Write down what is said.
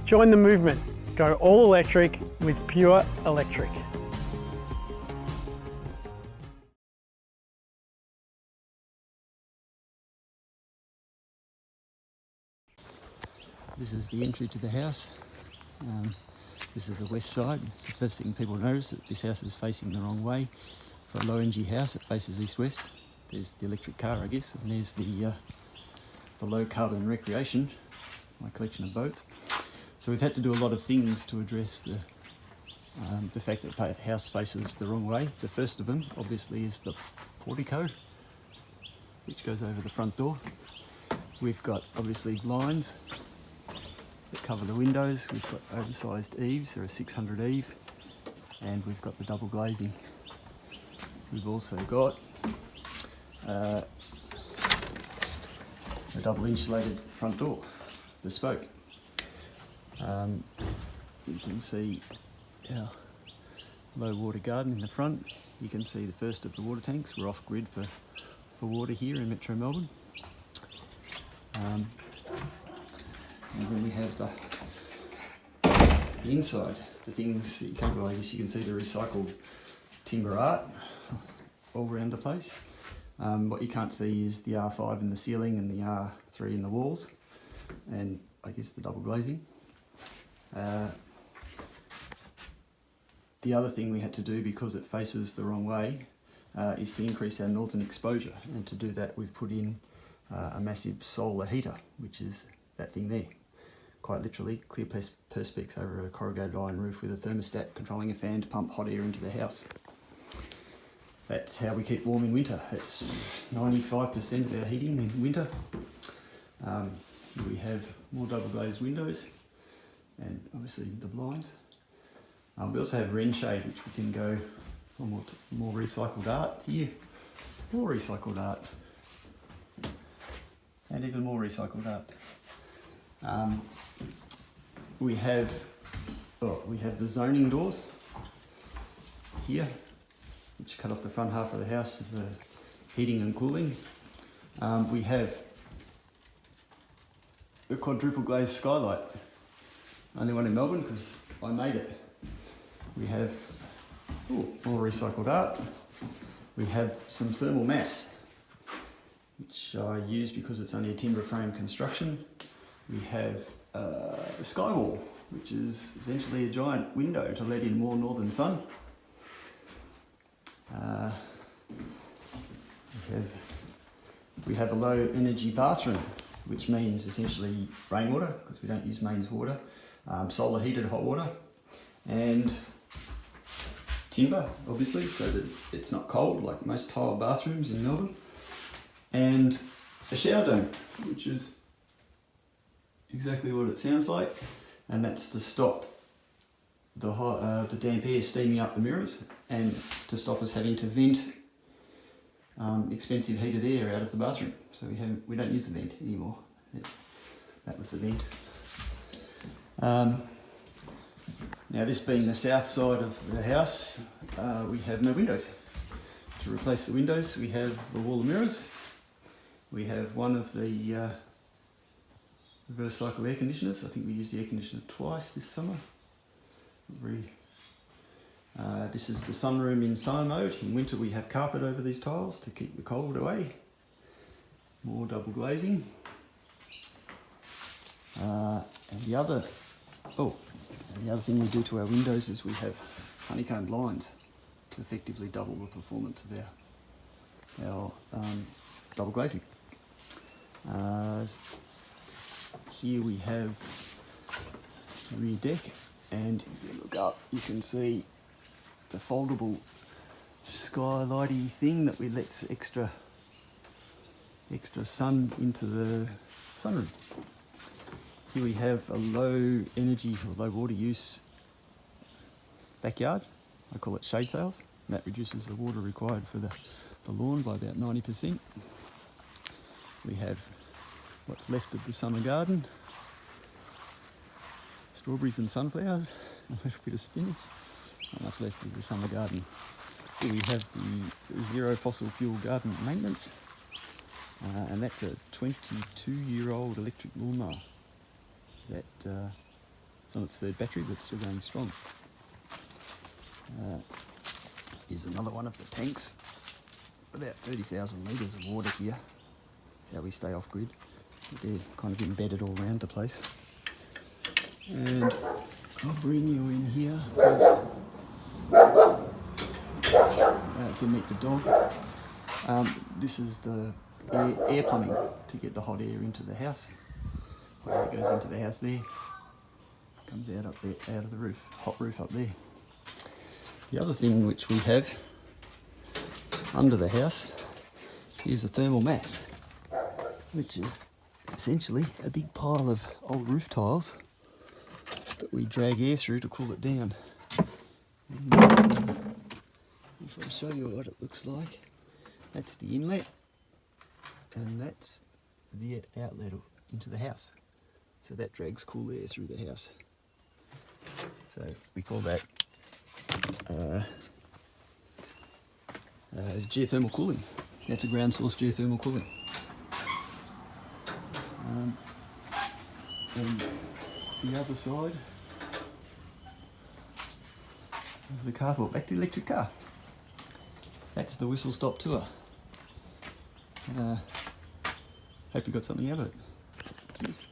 Join the movement. Go all electric with Pure Electric. This is the entry to the house. This is the west side. It's the first thing people notice, that this house is facing the wrong way. For a low energy house, it faces east-west. There's the electric car, I guess, and there's the low carbon recreation, my collection of boats. So we've had to do a lot of things to address the fact that the house faces the wrong way. The first of them, obviously, is the portico, which goes over the front door. We've got, obviously, blinds that cover the windows. We've got oversized eaves, they're a 600 eave, and we've got the double glazing. We've also got a double insulated front door, bespoke. You can see our low water garden in the front. You can see the first of the water tanks. We're off grid for water here in Metro Melbourne. And then we have the inside, the things that you can't really use. You can see the recycled timber art all around the place. What you can't see is the R5 in the ceiling and the R3 in the walls, and I guess the double glazing. The other thing we had to do, because it faces the wrong way, is to increase our northern exposure, and to do that we've put in a massive solar heater, which is that thing there. Quite literally, clear perspex over a corrugated iron roof with a thermostat controlling a fan to pump hot air into the house. That's how we keep warm in winter. It's 95% of our heating in winter. We have more double glazed windows and obviously the blinds. We also have wren shade, which we can go on more recycled art here. More recycled art. And even more recycled art. We have the zoning doors here, which cut off the front half of the house for heating and cooling. We have the quadruple-glazed skylight, only one in Melbourne because I made it. We have more recycled art. We have some thermal mass, which I use because it's only a timber frame construction. We have a skywall, which is essentially a giant window to let in more northern sun. We have a low energy bathroom, which means essentially rainwater, because we don't use mains water, solar heated hot water, and timber, obviously, so that it's not cold like most tile bathrooms in Melbourne, and a shower dome, which is exactly what it sounds like, and that's to stop the damp air steaming up the mirrors, and to stop us having to vent expensive heated air out of the bathroom. So we don't use the vent anymore. That was the vent. Now, this being the south side of the house, we have no windows. To replace the windows, we have a wall of mirrors. We have one of the reverse cycle air conditioners. I think we used the air conditioner twice this summer. This is the sunroom in summer mode. In winter we have carpet over these tiles to keep the cold away. More double glazing. And the other thing we do to our windows is we have honeycomb blinds to effectively double the performance of our double glazing. Here we have the rear deck, and if you look up you can see the foldable skylighty thing that we lets extra sun into the sunroom. Here we have a low energy or low water use backyard. I call it shade sails. That reduces the water required for the lawn by about 90%. We have what's left of the summer garden. Strawberries and sunflowers, a little bit of spinach. Not much left of the summer garden. Here we have the zero fossil fuel garden maintenance, and that's a 22-year-old electric lawnmower that on its third battery, but still going strong. Here's another one of the tanks. About 30,000 litres of water here. That's how we stay off grid. They're kind of embedded all around the place. And I'll bring you in here because you can meet the dog. This is the air plumbing to get the hot air into the house. Hot air goes into the house there. Comes out up there, out of the roof, hot roof up there. The other thing which we have under the house is a thermal mass, which is essentially a big pile of old roof tiles that we drag air through to cool it down. And, if I show you what it looks like, that's the inlet and that's the outlet into the house. So that drags cool air through the house. So we call that geothermal cooling. That's a ground source geothermal cooling. And the other side of the carport, back to the electric car. That's the whistle stop tour. Hope you got something out of it. Cheers.